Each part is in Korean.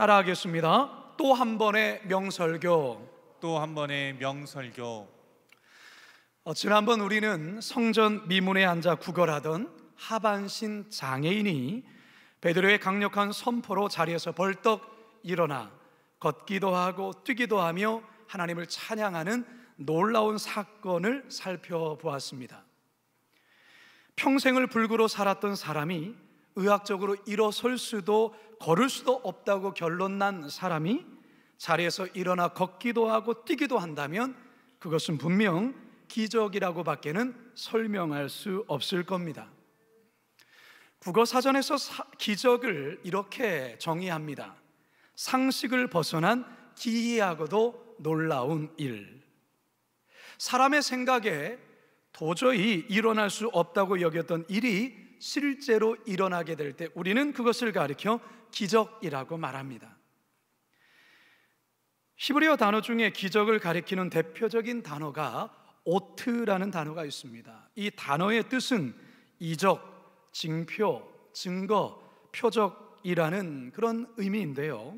따라하겠습니다. 또 한 번의 명설교. 또 한 번의 명설교. 지난번 우리는 성전 미문에 앉아 구걸하던 하반신 장애인이 베드로의 강력한 선포로 자리에서 벌떡 일어나 걷기도 하고 뛰기도 하며 하나님을 찬양하는 놀라운 사건을 살펴보았습니다. 평생을 불구로 살았던 사람이 의학적으로 일어설 수도 걸을 수도 없다고 결론난 사람이 자리에서 일어나 걷기도 하고 뛰기도 한다면 그것은 분명 기적이라고 밖에는 설명할 수 없을 겁니다. 국어사전에서 기적을 이렇게 정의합니다. 상식을 벗어난 기이하고도 놀라운 일. 사람의 생각에 도저히 일어날 수 없다고 여겼던 일이 실제로 일어나게 될 때 우리는 그것을 가리켜 기적이라고 말합니다. 히브리어 단어 중에 기적을 가리키는 대표적인 단어가 오트라는 단어가 있습니다. 이 단어의 뜻은 이적, 징표, 증거, 표적이라는 그런 의미인데요.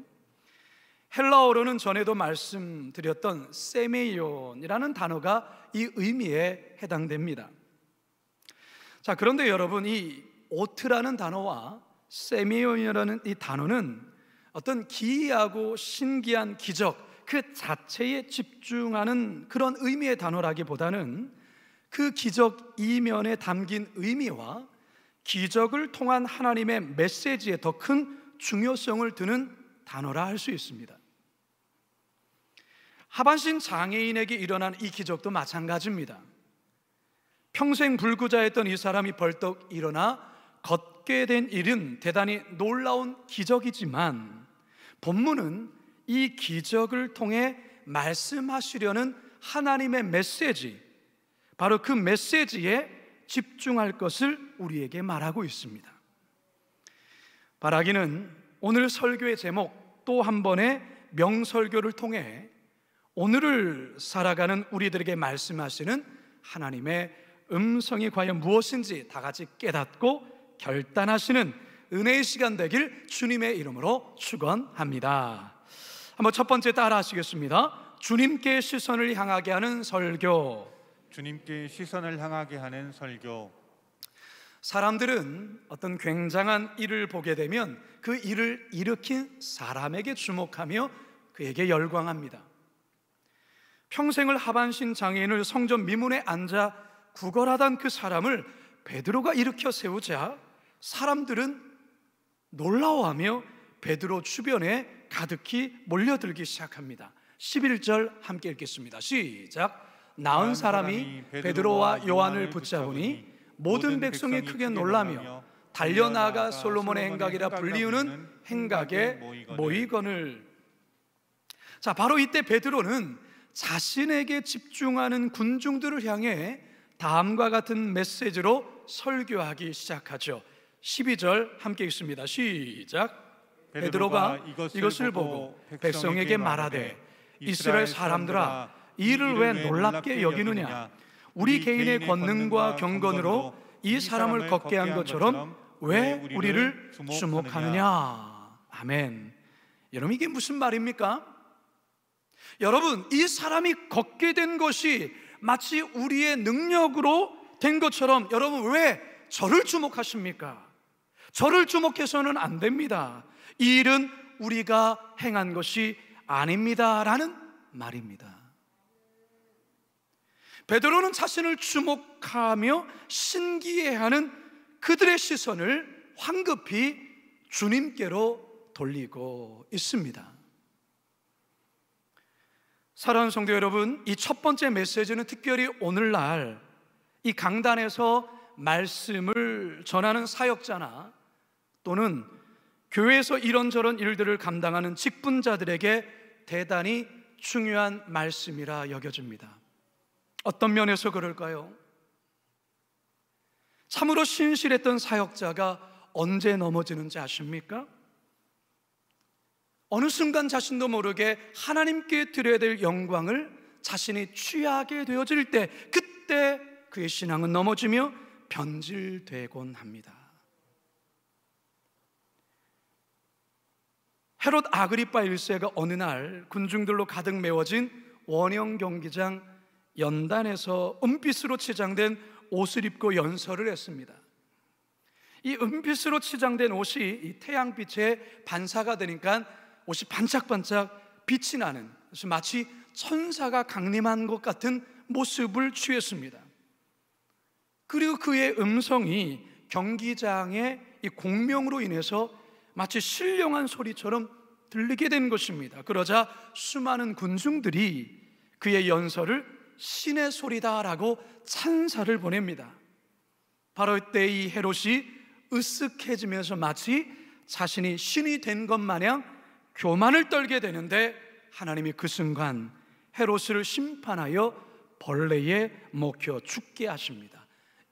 헬라어로는 전에도 말씀드렸던 세메이온이라는 단어가 이 의미에 해당됩니다. 자, 그런데 여러분, 이 오트라는 단어와 세메이온이라는 이 단어는 어떤 기이하고 신기한 기적 그 자체에 집중하는 그런 의미의 단어라기보다는 그 기적 이면에 담긴 의미와 기적을 통한 하나님의 메시지에 더 큰 중요성을 두는 단어라 할 수 있습니다. 하반신 장애인에게 일어난 이 기적도 마찬가지입니다. 평생 불구자였던 이 사람이 벌떡 일어나 걷게 된 일은 대단히 놀라운 기적이지만 본문은 이 기적을 통해 말씀하시려는 하나님의 메시지, 바로 그 메시지에 집중할 것을 우리에게 말하고 있습니다. 바라기는 오늘 설교의 제목 또 한 번의 명설교를 통해 오늘을 살아가는 우리들에게 말씀하시는 하나님의 음성이 과연 무엇인지 다 같이 깨닫고 결단하시는 은혜의 시간 되길 주님의 이름으로 축원합니다. 한번 첫 번째 따라 하시겠습니다. 주님께 시선을 향하게 하는 설교. 주님께 시선을 향하게 하는 설교. 사람들은 어떤 굉장한 일을 보게 되면 그 일을 일으킨 사람에게 주목하며 그에게 열광합니다. 평생을 하반신 장애인을 성전 미문에 앉아 구걸하던 그 사람을 베드로가 일으켜 세우자 사람들은 놀라워하며 베드로 주변에 가득히 몰려들기 시작합니다. 11절 함께 읽겠습니다. 시작. 나은 사람이 베드로와 요한을 붙잡으니 모든 백성이 크게 놀라며 달려나가 솔로몬의 행각이라 불리우는 행각에 모이거늘. 자, 바로 이때 베드로는 자신에게 집중하는 군중들을 향해 다음과 같은 메시지로 설교하기 시작하죠. 12절 함께 읽습니다. 시작. 베드로가 이것을 보고 백성에게 말하되 이스라엘 사람들아, 이를 왜 놀랍게 여기느냐? 우리 개인의 권능과 경건으로 이 사람을 걷게 한 것처럼 왜 우리를 주목하느냐? 아멘. 여러분, 이게 무슨 말입니까? 여러분, 이 사람이 걷게 된 것이 마치 우리의 능력으로 된 것처럼 여러분 왜 저를 주목하십니까? 저를 주목해서는 안 됩니다. 이 일은 우리가 행한 것이 아닙니다 라는 말입니다. 베드로는 자신을 주목하며 신기해하는 그들의 시선을 황급히 주님께로 돌리고 있습니다. 사랑하는 성도 여러분, 이 첫 번째 메시지는 특별히 오늘날 이 강단에서 말씀을 전하는 사역자나 또는 교회에서 이런저런 일들을 감당하는 직분자들에게 대단히 중요한 말씀이라 여겨집니다. 어떤 면에서 그럴까요? 참으로 신실했던 사역자가 언제 넘어지는지 아십니까? 어느 순간 자신도 모르게 하나님께 드려야 될 영광을 자신이 취하게 되어질 때, 그때 그의 신앙은 넘어지며 변질되곤 합니다. 헤롯 아그리파 1세가 어느 날 군중들로 가득 메워진 원형 경기장 연단에서 은빛으로 치장된 옷을 입고 연설을 했습니다. 이 은빛으로 치장된 옷이 이 태양빛에 반사가 되니까 옷이 반짝반짝 빛이 나는, 그래서 마치 천사가 강림한 것 같은 모습을 취했습니다. 그리고 그의 음성이 경기장의 이 공명으로 인해서 마치 신령한 소리처럼 들리게 된 것입니다. 그러자 수많은 군중들이 그의 연설을 신의 소리다라고 찬사를 보냅니다. 바로 이때 이 헤롯이 으쓱해지면서 마치 자신이 신이 된 것 마냥 교만을 떨게 되는데, 하나님이 그 순간 헤롯을 심판하여 벌레에 먹혀 죽게 하십니다.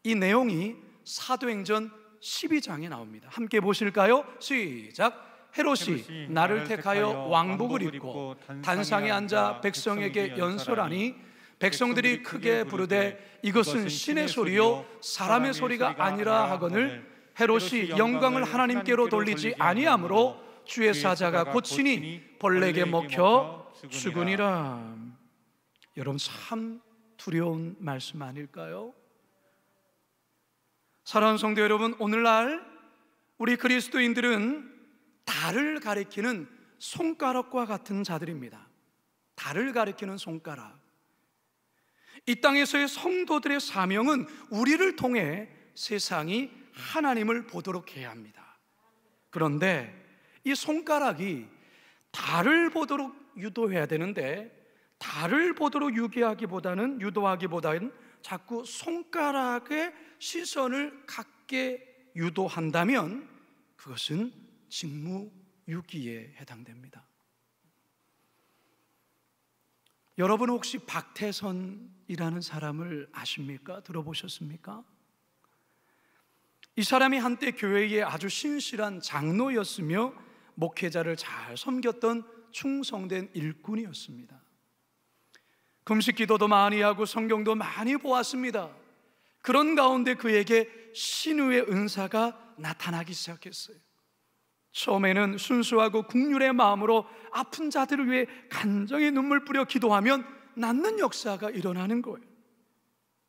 이 내용이 사도행전 12장에 나옵니다. 함께 보실까요? 시작. 헤롯이 나를 택하여 왕복을 입고 단상에 앉아 백성에게 연설하니 백성들이 크게 부르되 이것은 신의 소리요 사람의 소리가 아니라 하거늘 헤롯이 영광을 하나님께로 돌리지 아니하므로 주의 사자가 고치니 벌레에게 먹혀 죽으니라. 여러분, 참 두려운 말씀 아닐까요? 사랑하는 성도 여러분, 오늘날 우리 그리스도인들은 달을 가리키는 손가락과 같은 자들입니다. 달을 가리키는 손가락. 이 땅에서의 성도들의 사명은 우리를 통해 세상이 하나님을 보도록 해야 합니다. 그런데 이 손가락이 달을 보도록 유도해야 되는데, 달을 보도록 유도하기보다는 자꾸 손가락의 시선을 갖게 유도한다면 그것은 직무유기에 해당됩니다. 여러분 혹시 박태선이라는 사람을 아십니까? 들어보셨습니까? 이 사람이 한때 교회의 아주 신실한 장로였으며 목회자를 잘 섬겼던 충성된 일꾼이었습니다. 금식 기도도 많이 하고 성경도 많이 보았습니다. 그런 가운데 그에게 신유의 은사가 나타나기 시작했어요. 처음에는 순수하고 국률의 마음으로 아픈 자들을 위해 간절히 눈물 뿌려 기도하면 낫는 역사가 일어나는 거예요.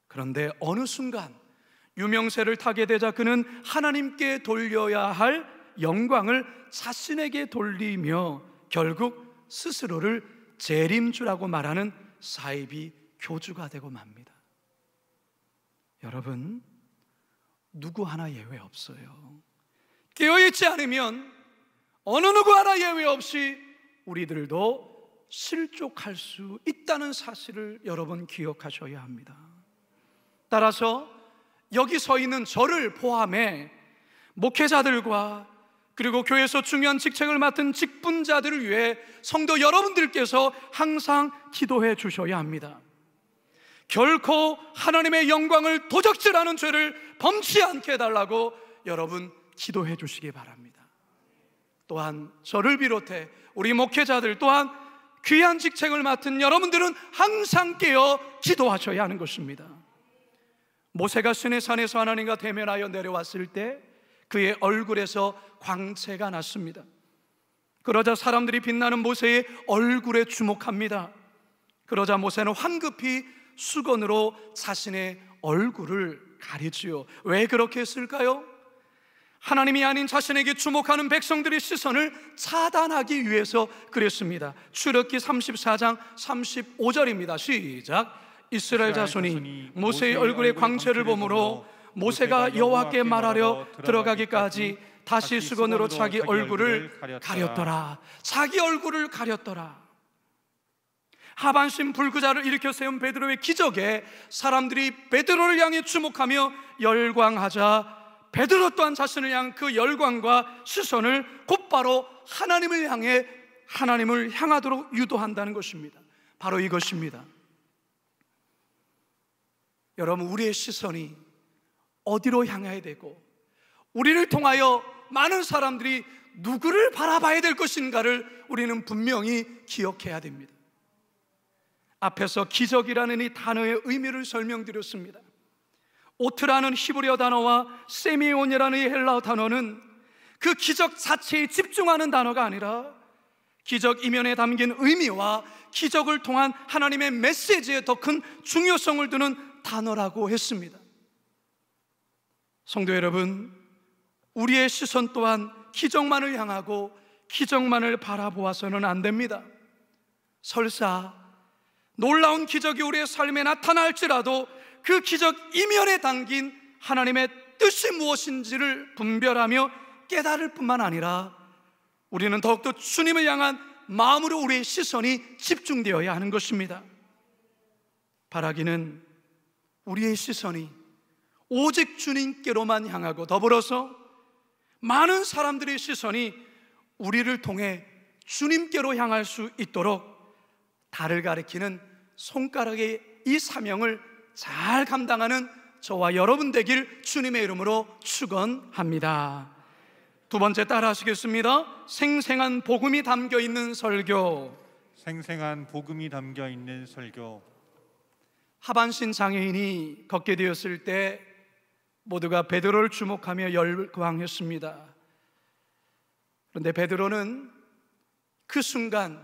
그런데 어느 순간 유명세를 타게 되자 그는 하나님께 돌려야 할 영광을 자신에게 돌리며 결국 스스로를 재림주라고 말하는 사이비 교주가 되고 맙니다. 여러분, 누구 하나 예외 없어요. 깨어있지 않으면 어느 누구 하나 예외 없이 우리들도 실족할 수 있다는 사실을 여러분 기억하셔야 합니다. 따라서 여기 서 있는 저를 포함해 목회자들과 그리고 교회에서 중요한 직책을 맡은 직분자들을 위해 성도 여러분들께서 항상 기도해 주셔야 합니다. 결코 하나님의 영광을 도적질하는 죄를 범치 않게 해달라고 여러분 기도해 주시기 바랍니다. 또한 저를 비롯해 우리 목회자들 또한 귀한 직책을 맡은 여러분들은 항상 깨어 기도하셔야 하는 것입니다. 모세가 시내산에서 하나님과 대면하여 내려왔을 때 그의 얼굴에서 광채가 났습니다. 그러자 사람들이 빛나는 모세의 얼굴에 주목합니다. 그러자 모세는 황급히 수건으로 자신의 얼굴을 가리지요. 왜 그렇게 했을까요? 하나님이 아닌 자신에게 주목하는 백성들의 시선을 차단하기 위해서 그랬습니다. 출애굽기 34장 35절입니다. 시작. 이스라엘 자손이 모세의 얼굴에 광채를 보므로 모세가 여호와께 말하려 들어가기까지 다시 수건으로 자기 얼굴을 가렸더라. 자기 얼굴을 가렸더라. 하반신 불구자를 일으켜 세운 베드로의 기적에 사람들이 베드로를 향해 주목하며 열광하자 베드로 또한 자신을 향한 그 열광과 시선을 곧바로 하나님을 향해 하나님을 향하도록 유도한다는 것입니다. 바로 이것입니다. 여러분, 우리의 시선이 어디로 향해야 되고 우리를 통하여 많은 사람들이 누구를 바라봐야 될 것인가를 우리는 분명히 기억해야 됩니다. 앞에서 기적이라는 이 단어의 의미를 설명드렸습니다. 오트라는 히브리어 단어와 세미온이라는 이 헬라어 단어는 그 기적 자체에 집중하는 단어가 아니라 기적 이면에 담긴 의미와 기적을 통한 하나님의 메시지에 더 큰 중요성을 두는 단어라고 했습니다. 성도 여러분, 우리의 시선 또한 기적만을 향하고 기적만을 바라보아서는 안 됩니다. 설사 놀라운 기적이 우리의 삶에 나타날지라도 그 기적 이면에 담긴 하나님의 뜻이 무엇인지를 분별하며 깨달을 뿐만 아니라 우리는 더욱더 주님을 향한 마음으로 우리의 시선이 집중되어야 하는 것입니다. 바라기는 우리의 시선이 오직 주님께로만 향하고 더불어서 많은 사람들의 시선이 우리를 통해 주님께로 향할 수 있도록 달을 가리키는 손가락의 이 사명을 잘 감당하는 저와 여러분 되길 주님의 이름으로 축원합니다. 두 번째 따라 하시겠습니다. 생생한 복음이 담겨 있는 설교. 생생한 복음이 담겨 있는 설교. 하반신 장애인이 걷게 되었을 때 모두가 베드로를 주목하며 열광했습니다. 그런데 베드로는 그 순간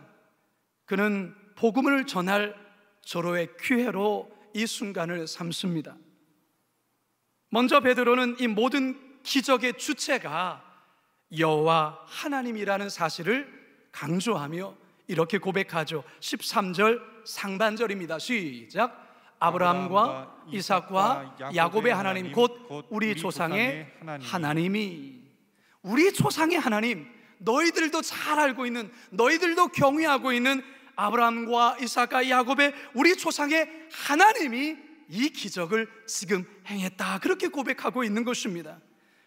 그는 복음을 전할 절호의 기회로 이 순간을 삼습니다. 먼저 베드로는 이 모든 기적의 주체가 여호와 하나님이라는 사실을 강조하며 이렇게 고백하죠. 13절 상반절입니다. 시작. 아브라함과 이삭과 야곱의 하나님 곧 우리 조상의 하나님이, 우리 조상의 하나님, 너희들도 잘 알고 있는, 너희들도 경외하고 있는 아브라함과 이삭과 야곱의 우리 조상의 하나님이 이 기적을 지금 행했다, 그렇게 고백하고 있는 것입니다.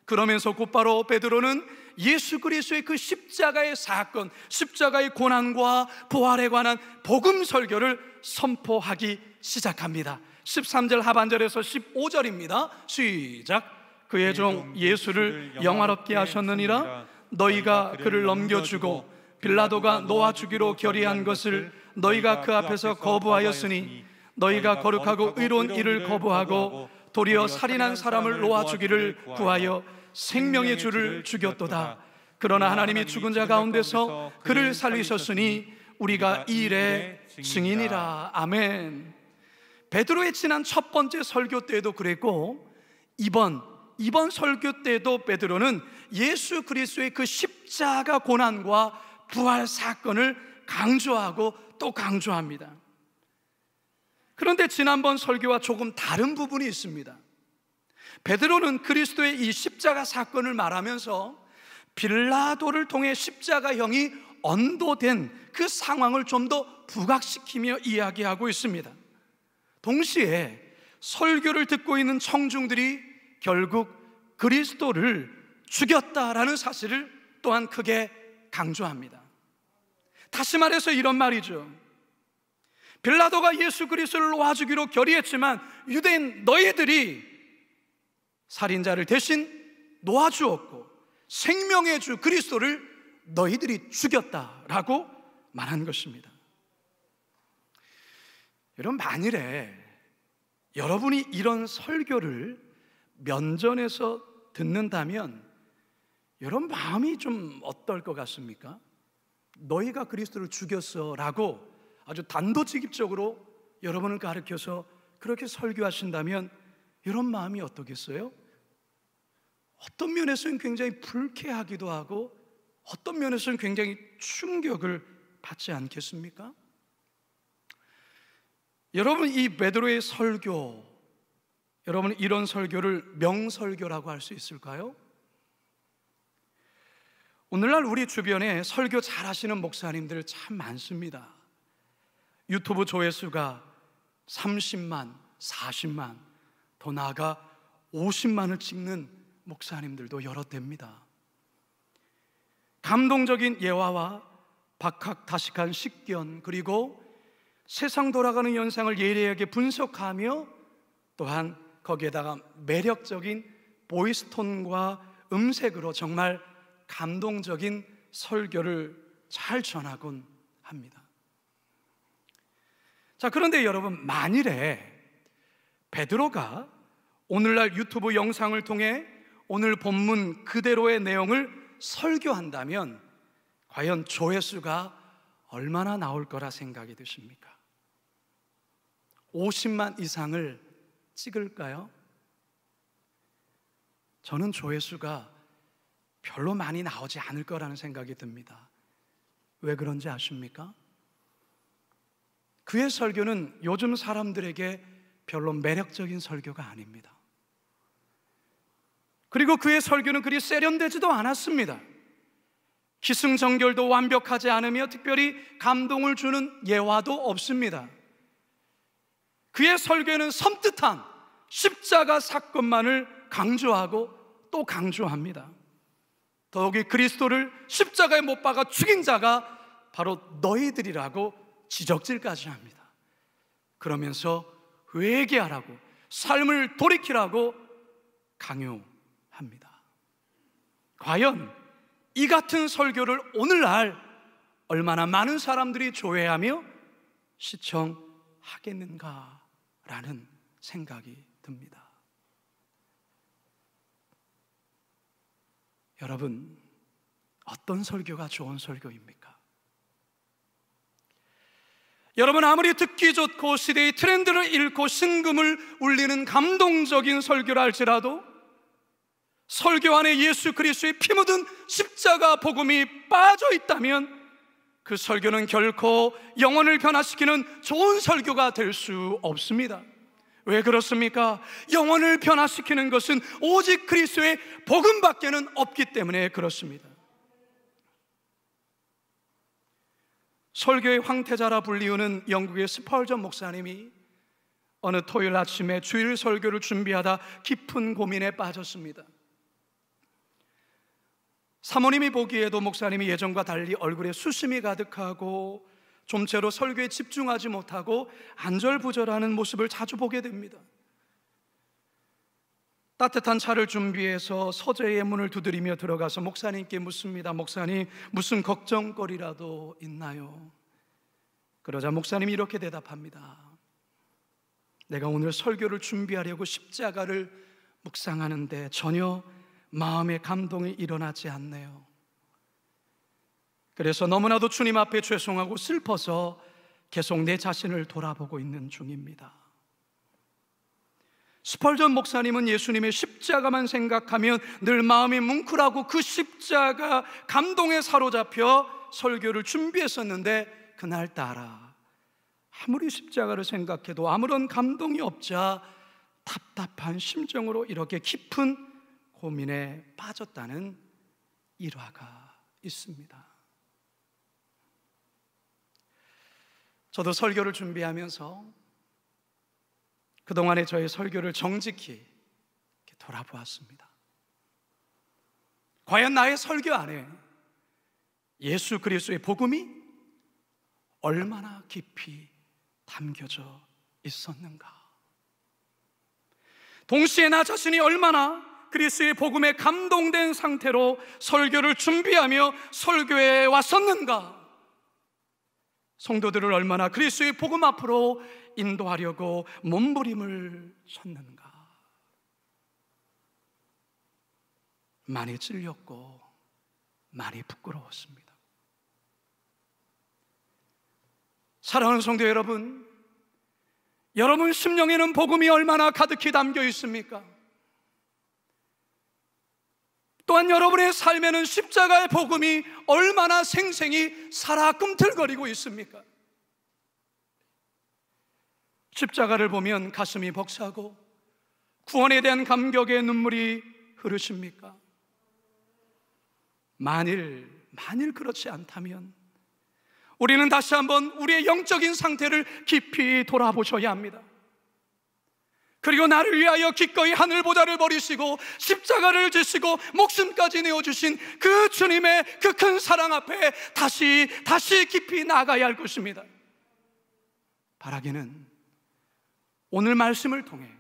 그러면서 곧바로 베드로는 예수 그리스도의 그 십자가의 사건, 십자가의 고난과 부활에 관한 복음 설교를 선포하기 시작합니다. 13절 하반절에서 15절입니다. 시작. 그의 종 예수를 영화롭게 하셨느니라. 너희가 그를 넘겨주고 빌라도가 놓아주기로 결의한 것을 너희가 그 앞에서 거부하였으니 너희가 거룩하고 의로운 일을 거부하고 도리어 살인한 사람을 놓아주기를 구하여 생명의 주를 죽였도다. 그러나 하나님이 죽은 자 가운데서 그를 살리셨으니 우리가 이 일의 증인이라. 아멘. 베드로의 지난 첫 번째 설교 때도 그랬고 이번 설교 때도 베드로는 예수 그리스도의 그 십자가 고난과 부활 사건을 강조하고 또 강조합니다. 그런데 지난번 설교와 조금 다른 부분이 있습니다. 베드로는 그리스도의 이 십자가 사건을 말하면서 빌라도를 통해 십자가형이 언도된 그 상황을 좀 더 부각시키며 이야기하고 있습니다. 동시에 설교를 듣고 있는 청중들이 결국 그리스도를 죽였다라는 사실을 또한 크게 강조합니다. 다시 말해서 이런 말이죠. 빌라도가 예수 그리스도를 놓아주기로 결의했지만 유대인 너희들이 살인자를 대신 놓아주었고 생명의 주 그리스도를 너희들이 죽였다라고 말한 것입니다. 여러분, 만일에 여러분이 이런 설교를 면전에서 듣는다면 여러분 마음이 좀 어떨 것 같습니까? 너희가 그리스도를 죽였어 라고 아주 단도직입적으로 여러분을 가르쳐서 그렇게 설교하신다면 이런 마음이 어떻겠어요? 어떤 면에서는 굉장히 불쾌하기도 하고 어떤 면에서는 굉장히 충격을 받지 않겠습니까? 여러분, 이 베드로의 설교, 여러분 이런 설교를 명설교라고 할 수 있을까요? 오늘날 우리 주변에 설교 잘하시는 목사님들 참 많습니다. 유튜브 조회수가 30만, 40만, 더 나아가 50만을 찍는 목사님들도 여러 됩니다. 감동적인 예화와 박학다식한 식견, 그리고 세상 돌아가는 현상을 예리하게 분석하며 또한 거기에다가 매력적인 보이스톤과 음색으로 정말 감동적인 설교를 잘 전하곤 합니다. 자, 그런데 여러분, 만일에 베드로가 오늘날 유튜브 영상을 통해 오늘 본문 그대로의 내용을 설교한다면 과연 조회수가 얼마나 나올 거라 생각이 드십니까? 50만 이상을 찍을까요? 저는 조회수가 별로 많이 나오지 않을 거라는 생각이 듭니다. 왜 그런지 아십니까? 그의 설교는 요즘 사람들에게 별로 매력적인 설교가 아닙니다. 그리고 그의 설교는 그리 세련되지도 않았습니다. 기승전결도 완벽하지 않으며 특별히 감동을 주는 예화도 없습니다. 그의 설교는 섬뜩한 십자가 사건만을 강조하고 또 강조합니다. 더욱이 그리스도를 십자가에 못 박아 죽인 자가 바로 너희들이라고 지적질까지 합니다. 그러면서 회개하라고, 삶을 돌이키라고 강요합니다. 과연 이 같은 설교를 오늘날 얼마나 많은 사람들이 조회하며 시청하겠는가라는 생각이 듭니다. 여러분, 어떤 설교가 좋은 설교입니까? 여러분, 아무리 듣기 좋고 시대의 트렌드를 읽고 심금을 울리는 감동적인 설교라 할지라도 설교 안에 예수 그리스도의 피 묻은 십자가 복음이 빠져 있다면 그 설교는 결코 영혼을 변화시키는 좋은 설교가 될 수 없습니다. 왜 그렇습니까? 영혼을 변화시키는 것은 오직 그리스도의 복음밖에는 없기 때문에 그렇습니다. 설교의 황태자라 불리우는 영국의 스펄전 목사님이 어느 토요일 아침에 주일 설교를 준비하다 깊은 고민에 빠졌습니다. 사모님이 보기에도 목사님이 예전과 달리 얼굴에 수심이 가득하고 좀처럼 설교에 집중하지 못하고 안절부절하는 모습을 자주 보게 됩니다. 따뜻한 차를 준비해서 서재의 문을 두드리며 들어가서 목사님께 묻습니다. 목사님, 무슨 걱정거리라도 있나요? 그러자 목사님이 이렇게 대답합니다. 내가 오늘 설교를 준비하려고 십자가를 묵상하는데 전혀 마음의 감동이 일어나지 않네요. 그래서 너무나도 주님 앞에 죄송하고 슬퍼서 계속 내 자신을 돌아보고 있는 중입니다. 스펄전 목사님은 예수님의 십자가만 생각하면 늘 마음이 뭉클하고 그 십자가 감동에 사로잡혀 설교를 준비했었는데 그날따라 아무리 십자가를 생각해도 아무런 감동이 없자 답답한 심정으로 이렇게 깊은 고민에 빠졌다는 일화가 있습니다. 저도 설교를 준비하면서 그동안의 저의 설교를 정직히 돌아보았습니다. 과연 나의 설교 안에 예수 그리스도의 복음이 얼마나 깊이 담겨져 있었는가? 동시에 나 자신이 얼마나 그리스도의 복음에 감동된 상태로 설교를 준비하며 설교에 왔었는가? 성도들을 얼마나 그리스도의 복음 앞으로 인도하려고 몸부림을 쳤는가? 많이 찔렸고 많이 부끄러웠습니다. 사랑하는 성도 여러분, 여러분 심령에는 복음이 얼마나 가득히 담겨 있습니까? 또한 여러분의 삶에는 십자가의 복음이 얼마나 생생히 살아 꿈틀거리고 있습니까? 십자가를 보면 가슴이 벅차고 구원에 대한 감격의 눈물이 흐르십니까? 만일 그렇지 않다면 우리는 다시 한번 우리의 영적인 상태를 깊이 돌아보셔야 합니다. 그리고 나를 위하여 기꺼이 하늘보다를 버리시고 십자가를 지시고 목숨까지 내어주신 그 주님의 그 큰 사랑 앞에 다시 깊이 나아가야 할 것입니다. 바라기는 오늘 말씀을 통해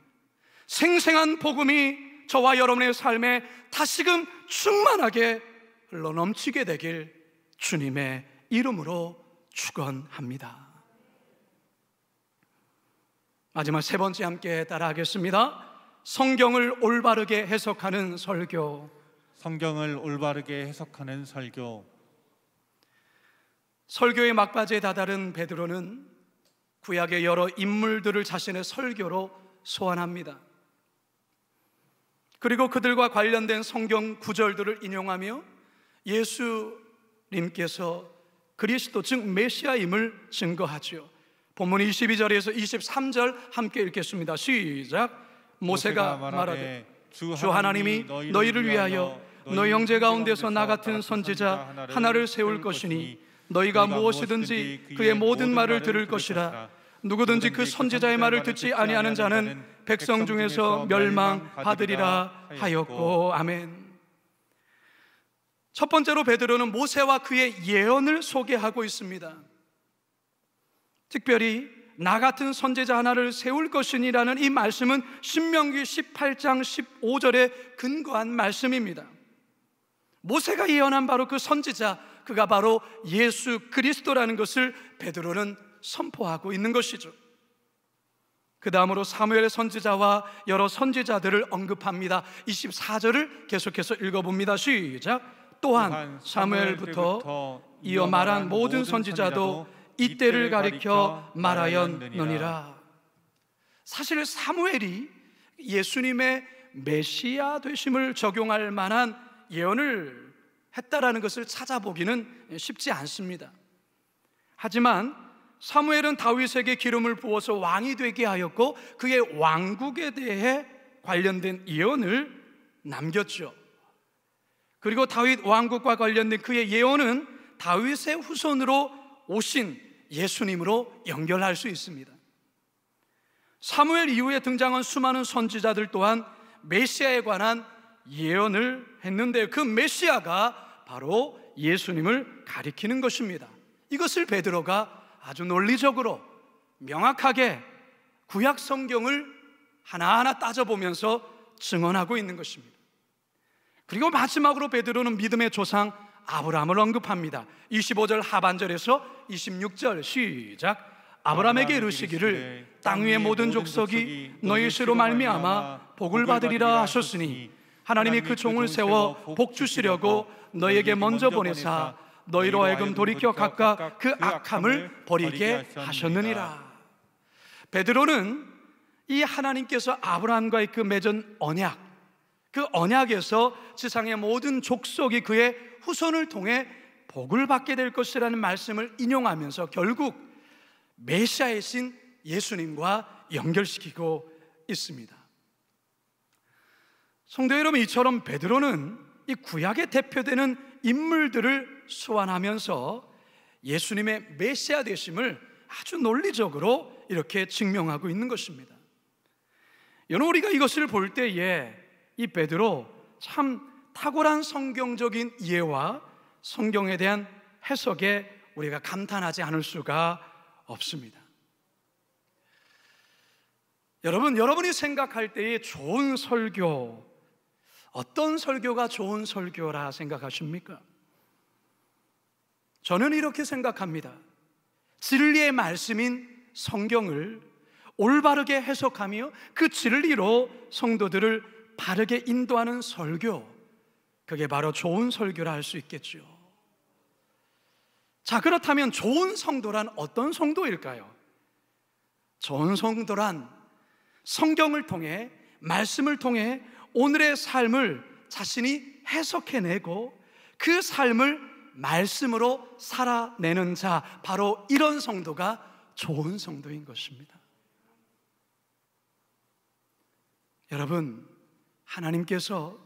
생생한 복음이 저와 여러분의 삶에 다시금 충만하게 흘러넘치게 되길 주님의 이름으로 축원합니다. 마지막 세 번째 함께 따라하겠습니다. 성경을 올바르게 해석하는 설교. 성경을 올바르게 해석하는 설교. 설교의 막바지에 다다른 베드로는 구약의 여러 인물들을 자신의 설교로 소환합니다. 그리고 그들과 관련된 성경 구절들을 인용하며 예수님께서 그리스도 즉 메시아임을 증거하죠. 본문 22절에서 23절 함께 읽겠습니다. 시작. 모세가 말하되 주 하나님이 너희를 위하여 너희 형제 가운데서 나 같은 선지자 하나를 세울 것이니 너희가 무엇이든지 그의 모든 말을 들을 것이라. 누구든지 그 선지자의 말을 듣지 아니하는 자는 백성 중에서 멸망받으리라 하였고. 아멘. 첫 번째로 베드로는 모세와 그의 예언을 소개하고 있습니다. 특별히 나 같은 선지자 하나를 세울 것이니라는 이 말씀은 신명기 18장 15절에 근거한 말씀입니다. 모세가 예언한 바로 그 선지자, 그가 바로 예수 그리스도라는 것을 베드로는 선포하고 있는 것이죠. 그 다음으로 사무엘 선지자와 여러 선지자들을 언급합니다. 24절을 계속해서 읽어봅니다. 시작. 또한 사무엘부터 이어 말한 모든 선지자도 이때를 가리켜 말하였느니라. 사실 사무엘이 예수님의 메시아 되심을 적용할 만한 예언을 했다라는 것을 찾아보기는 쉽지 않습니다. 하지만 사무엘은 다윗에게 기름을 부어서 왕이 되게 하였고 그의 왕국에 대해 관련된 예언을 남겼죠. 그리고 다윗 왕국과 관련된 그의 예언은 다윗의 후손으로 오신 예수님으로 연결할 수 있습니다. 사무엘 이후에 등장한 수많은 선지자들 또한 메시아에 관한 예언을 했는데 그 메시아가 바로 예수님을 가리키는 것입니다. 이것을 베드로가 아주 논리적으로 명확하게 구약 성경을 하나하나 따져보면서 증언하고 있는 것입니다. 그리고 마지막으로 베드로는 믿음의 조상 아브라함을 언급합니다. 25절 하반절에서 26절 시작. 아브라함에게 이르시기를 땅 위의 모든 족속이 너희 씨로 말미암아 복을 받으리라 하셨으니 하나님이 그 종을 세워 복 주시려고 너희에게 먼저 보내사 너희로 하여금 돌이켜 각각 그 악함을 버리게 하셨느니라. 베드로는 이 하나님께서 아브라함과의 그 맺은 언약, 그 언약에서 지상의 모든 족속이 그의 후손을 통해 복을 받게 될 것이라는 말씀을 인용하면서 결국 메시아이신 예수님과 연결시키고 있습니다. 성도 여러분, 이처럼 베드로는 이 구약에 대표되는 인물들을 소환하면서 예수님의 메시아 되심을 아주 논리적으로 이렇게 증명하고 있는 것입니다. 여러분, 우리가 이것을 볼 때에 이 베드로 참 탁월한 성경적인 이해와 성경에 대한 해석에 우리가 감탄하지 않을 수가 없습니다. 여러분이 생각할 때의 좋은 설교, 어떤 설교가 좋은 설교라 생각하십니까? 저는 이렇게 생각합니다. 진리의 말씀인 성경을 올바르게 해석하며 그 진리로 성도들을 바르게 인도하는 설교, 그게 바로 좋은 설교라 할 수 있겠죠. 자, 그렇다면 좋은 성도란 어떤 성도일까요? 좋은 성도란 성경을 통해, 말씀을 통해 오늘의 삶을 자신이 해석해내고 그 삶을 말씀으로 살아내는 자, 바로 이런 성도가 좋은 성도인 것입니다. 여러분, 하나님께서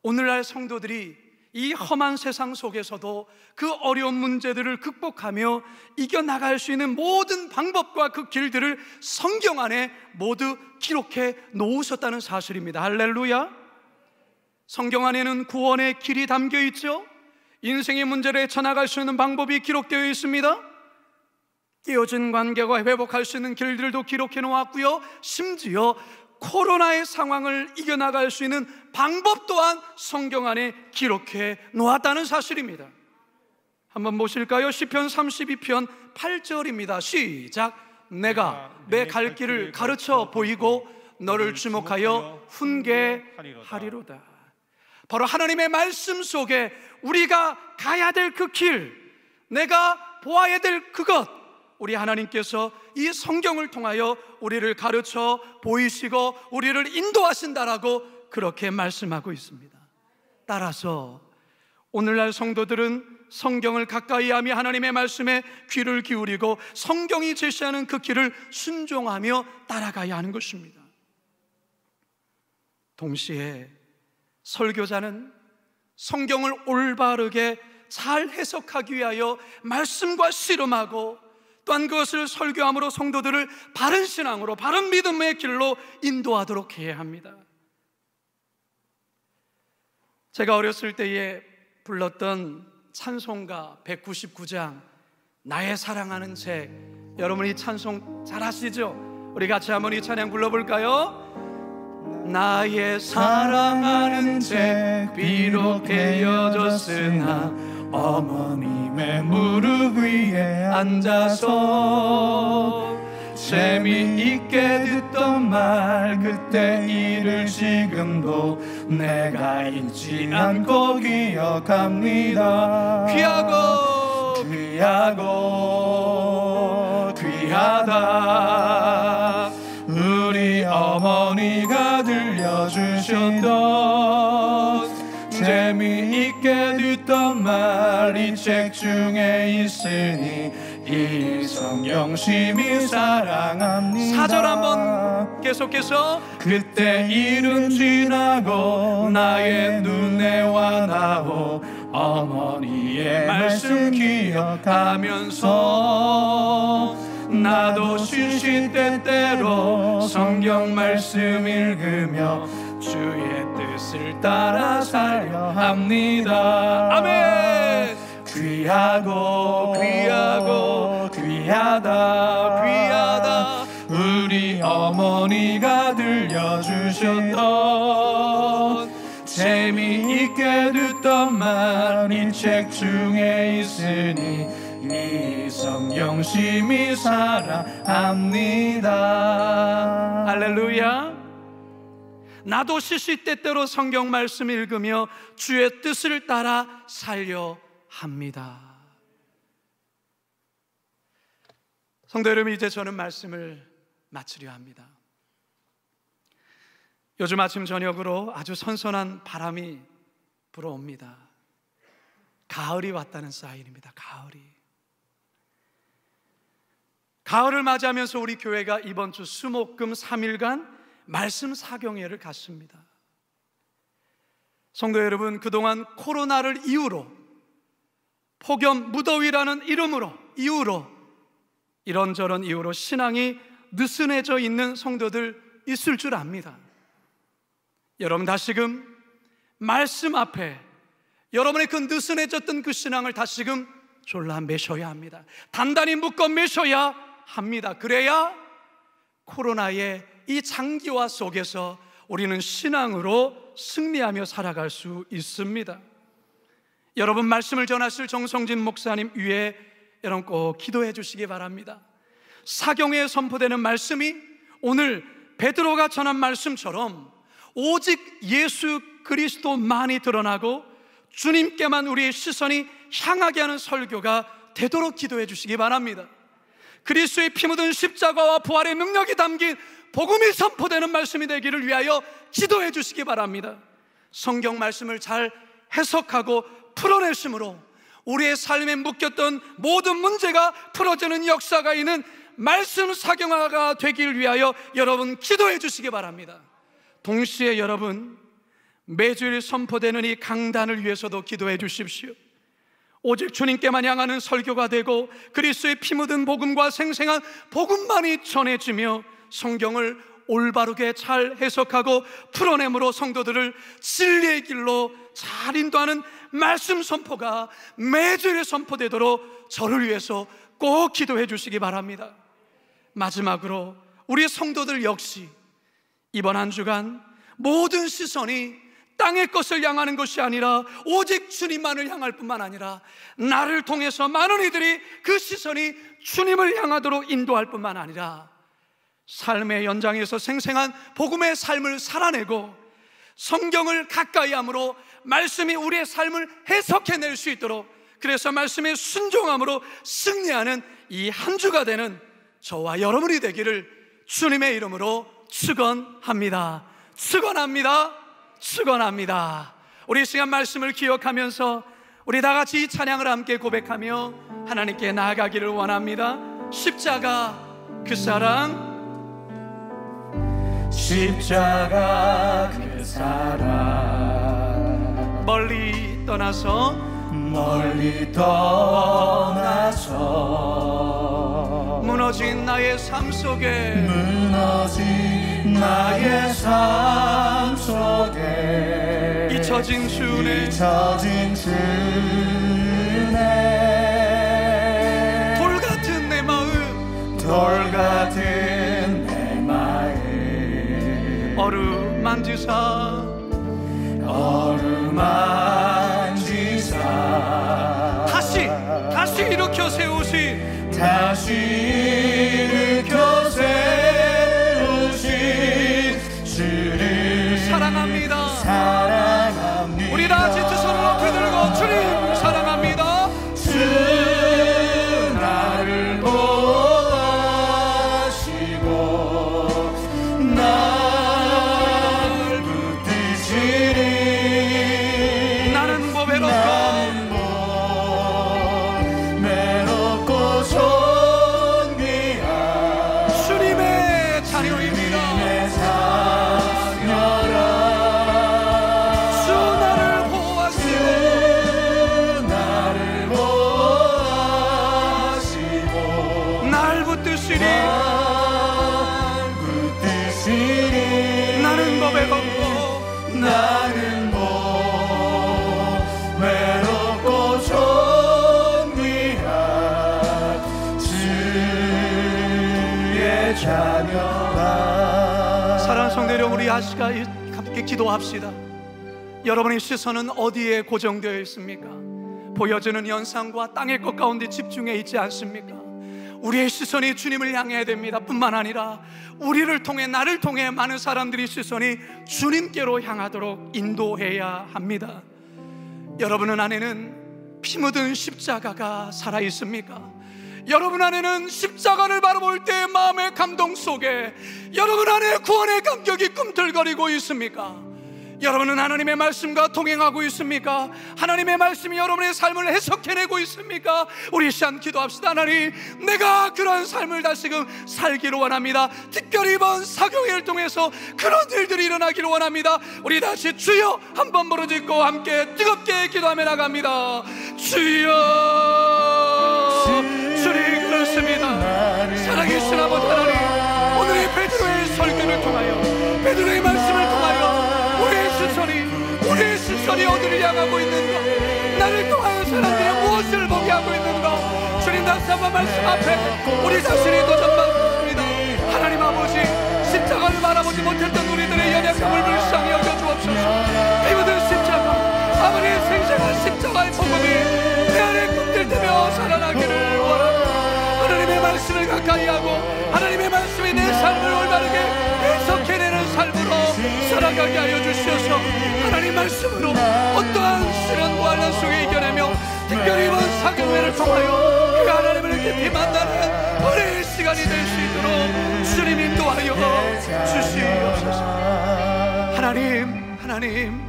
오늘날 성도들이 이 험한 세상 속에서도 그 어려운 문제들을 극복하며 이겨나갈 수 있는 모든 방법과 그 길들을 성경 안에 모두 기록해 놓으셨다는 사실입니다. 할렐루야. 성경 안에는 구원의 길이 담겨 있죠. 인생의 문제를 헤쳐나갈 수 있는 방법이 기록되어 있습니다. 깨어진 관계가 회복할 수 있는 길들도 기록해 놓았고요, 심지어 코로나의 상황을 이겨나갈 수 있는 방법 또한 성경 안에 기록해 놓았다는 사실입니다. 한번 보실까요? 시편 32편 8절입니다. 시작. 내가 내 갈 길을 가르쳐 보이고 너를 주목하여 훈계하리로다. 바로 하나님의 말씀 속에 우리가 가야 될 그 길, 내가 보아야 될 그것, 우리 하나님께서 이 성경을 통하여 우리를 가르쳐 보이시고 우리를 인도하신다라고 그렇게 말씀하고 있습니다. 따라서 오늘날 성도들은 성경을 가까이 하며 하나님의 말씀에 귀를 기울이고 성경이 제시하는 그 길을 순종하며 따라가야 하는 것입니다. 동시에 설교자는 성경을 올바르게 잘 해석하기 위하여 말씀과 씨름하고, 또한 그것을 설교함으로 성도들을 바른 신앙으로, 바른 믿음의 길로 인도하도록 해야 합니다. 제가 어렸을 때에 불렀던 찬송가 199장 나의 사랑하는 책, 여러분 이 찬송 잘 아시죠? 우리 같이 한번 이 찬양 불러볼까요? 나의 사랑하는 책 비록 헤어졌으나 어머님의 무릎 위에 앉아서 재미있게 듣던 말 그때 일을 지금도 내가 잊지 않고 기억합니다. 귀하다 우리 어머니가 들려주셨던 재미있게 듣던 말 이 책 중에 있으니 이 성경 심히 사랑합니다. 4절 한번 계속해서 그때 일은 지나고 나의 눈에 와닿고 어머니의 말씀 기억하면서 나도 시시때때로 성경 말씀 읽으며 주의 뜻을 따라 살려 합니다. 아멘. 귀하다 우리 어머니가 들려주셨던 재미있게 듣던 말 이 책 중에 있으니 이 성경 심히 사랑합니다. 할렐루야. 나도 시시때때로 성경 말씀 읽으며 주의 뜻을 따라 살려 합니다. 성도 여러분, 이제 저는 말씀을 마치려 합니다. 요즘 아침 저녁으로 아주 선선한 바람이 불어옵니다. 가을이 왔다는 사인입니다. 가을을 맞이하면서 우리 교회가 이번 주 수목금 3일간 말씀 사경회를 갖습니다. 성도 여러분, 그동안 코로나를 이유로, 폭염 무더위라는 이유로 이런저런 이유로 신앙이 느슨해져 있는 성도들 있을 줄 압니다. 여러분 다시금 말씀 앞에 여러분의 그 느슨해졌던 그 신앙을 다시금 졸라 매셔야 합니다. 단단히 묶어 매셔야 합니다. 그래야 코로나의 이 장기화 속에서 우리는 신앙으로 승리하며 살아갈 수 있습니다. 여러분 말씀을 전하실 정성진 목사님 위에 여러분 꼭 기도해 주시기 바랍니다. 사경회에 선포되는 말씀이 오늘 베드로가 전한 말씀처럼 오직 예수 그리스도만이 드러나고 주님께만 우리의 시선이 향하게 하는 설교가 되도록 기도해 주시기 바랍니다. 그리스도의 피 묻은 십자가와 부활의 능력이 담긴 복음이 선포되는 말씀이 되기를 위하여 기도해 주시기 바랍니다. 성경 말씀을 잘 해석하고 풀어내심으로 우리의 삶에 묶였던 모든 문제가 풀어지는 역사가 있는 말씀 사경화가 되기를 위하여 여러분 기도해 주시기 바랍니다. 동시에 여러분 매주일 선포되는 이 강단을 위해서도 기도해 주십시오. 오직 주님께만 향하는 설교가 되고 그리스도의 피 묻은 복음과 생생한 복음만이 전해지며 성경을 올바르게 잘 해석하고 풀어내므로 성도들을 진리의 길로 잘 인도하는 말씀 선포가 매주일에 선포되도록 저를 위해서 꼭 기도해 주시기 바랍니다. 마지막으로 우리 성도들 역시 이번 한 주간 모든 시선이 땅의 것을 향하는 것이 아니라 오직 주님만을 향할 뿐만 아니라 나를 통해서 많은 이들이 그 시선이 주님을 향하도록 인도할 뿐만 아니라 삶의 연장에서 생생한 복음의 삶을 살아내고 성경을 가까이 함으로 말씀이 우리의 삶을 해석해낼 수 있도록 그래서 말씀에 순종함으로 승리하는 이 한 주가 되는 저와 여러분이 되기를 주님의 이름으로 축원합니다. 축원합니다. 축원합니다. 우리 이 시간 말씀을 기억하면서 우리 다 같이 이 찬양을 함께 고백하며 하나님께 나아가기를 원합니다. 십자가 그 사랑, 십자가 그 사랑, 멀리 떠나서 무너진 나의 삶 속에 잊혀진 주 은혜, 돌 같은 내 마음 어루만지사 다시 일으켜 세우신 주를 사랑합니다. 우리 다 같이 두 손을 높이 들고 주님 사랑합니다. 주 나를 보호하시고 날 붙드시리. 나는 뭐 외롭고 존귀한 주님의 자녀입니다. 주 나를 보호하시고 날 붙드시리. 나는 뭐 외롭고 존귀한 주의 자녀라. 사랑하는 성도 여러분, 우리 아시가 함께 기도합시다. 여러분의 시선은 어디에 고정되어 있습니까? 보여지는 현상과 땅의 것 가운데 집중해 있지 않습니까? 우리의 시선이 주님을 향해야 됩니다. 뿐만 아니라 우리를 통해, 나를 통해 많은 사람들이 시선이 주님께로 향하도록 인도해야 합니다. 여러분 안에는 피 묻은 십자가가 살아 있습니까? 여러분 안에는 십자가를 바라볼 때 마음의 감동 속에 여러분 안에 구원의 감격이 꿈틀거리고 있습니까? 여러분은 하나님의 말씀과 동행하고 있습니까? 하나님의 말씀이 여러분의 삶을 해석해내고 있습니까? 우리 시간 기도합시다. 하나님, 내가 그런 삶을 다시금 살기를 원합니다. 특별히 이번 사경회를 통해서 그런 일들이 일어나기를 원합니다. 우리 다시 주여 한번 부르짖고 함께 뜨겁게 기도하며 나갑니다. 주여. 주님 그렇습니다. 살아계신 아버지 하나님, 오늘의 베드로의 설교를 통하여, 베드로의 말씀을 통하여 우리의 시선이 어디를 향하고 있는가? 나를 통하여 사람들이 무엇을 보게 하고 있는가? 주님, 다시 한번 말씀 앞에 우리 자신이 도전받습니다. 하나님 아버지, 십자가를 바라보지 못했던 우리들의 연약함을 불쌍히 여겨주옵소서. 피 묻은 십자가, 아버지의 생생한 십자가의 복음이 내 안에 꿈틀대며 살아나기를 원합니다. 하나님의 말씀을 가까이 하고 하나님의 말씀이 내 삶을 올바르게 해석해내는 삶으로 살아가게 하여 주시옵소서. 하나님 말씀으로 어떠한 시련과 환난 속에 이겨내며 특별히 이번 사경회를 통하여 그 하나님을 깊이 만나는 우리의 시간이 될 수 있도록 주님 인도하여 주시옵소서. 하나님,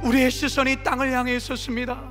우리의 시선이 땅을 향해 있었습니다.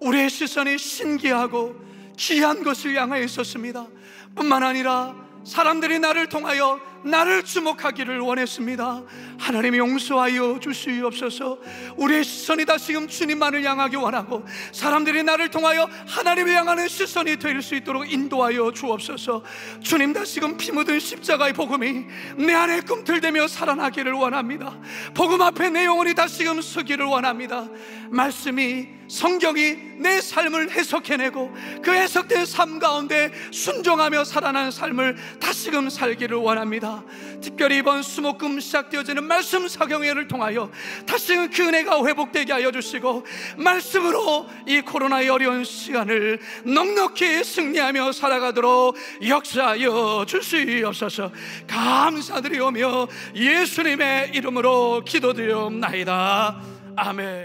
우리의 시선이 신기하고 귀한 것을 향해 있었습니다. 뿐만 아니라 사람들이 나를 통하여 나를 주목하기를 원했습니다. 하나님이 용서하여 주시옵소서. 우리의 시선이 다시금 주님만을 향하기 원하고 사람들이 나를 통하여 하나님을 향하는 시선이 될 수 있도록 인도하여 주옵소서. 주님, 다시금 피 묻은 십자가의 복음이 내 안에 꿈틀대며 살아나기를 원합니다. 복음 앞에 내 영혼이 다시금 서기를 원합니다. 말씀이, 성경이 내 삶을 해석해내고 그 해석된 삶 가운데 순종하며 살아나는 삶을 다시금 살기를 원합니다. 특별히 이번 수목금 시작되어지는 말씀 사경회를 통하여 다시금 그 은혜가 회복되게 하여 주시고 말씀으로 이 코로나의 어려운 시간을 넉넉히 승리하며 살아가도록 역사하여 주시옵소서. 감사드리오며 예수님의 이름으로 기도드리옵나이다. 아멘.